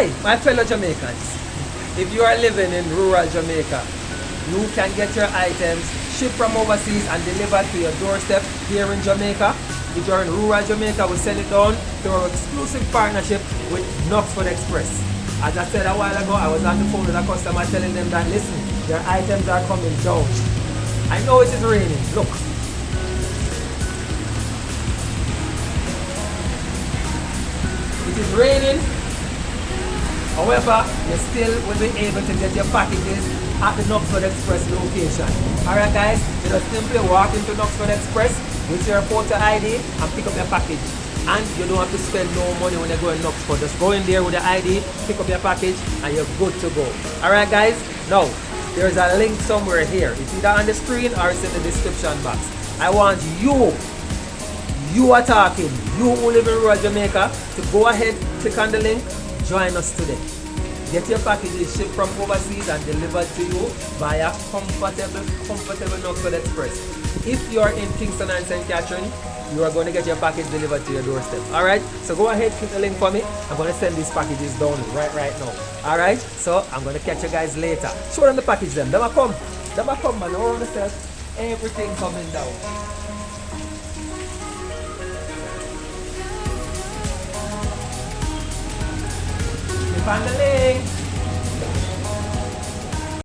Hi, my fellow Jamaicans. If you are living in rural Jamaica, you can get your items shipped from overseas and delivered to your doorstep here in Jamaica. If you're in rural Jamaica, we send it down through our exclusive partnership with Knoxford Express. As I said a while ago, I was on the phone with a customer telling them that, listen, your items are coming down. I know it is raining. Look. It is raining. However, you still will be able to get your packages at the Knoxford Express location. Alright guys, you just simply walk into Knoxford Express with your photo ID and pick up your package. And you don't have to spend no money when you go in Knoxford. Just go in there with your ID, pick up your package, and you're good to go. Alright guys, now there's a link somewhere here. It's either on the screen or it's in the description box. I want you are talking, you who live in rural Jamaica, to go ahead, click on the link, join us today. Get your packages shipped from overseas and delivered to you via comfortable Knoxford Express. If you are in Kingston and St. Catherine, you are going to get your package delivered to your doorstep. Alright, so go ahead, click the link for me. I'm going to send these packages down right now. Alright, so I'm going to catch you guys later. Show them the package them. Them a come, man. Don't yourself. Everything coming down. Click on the link.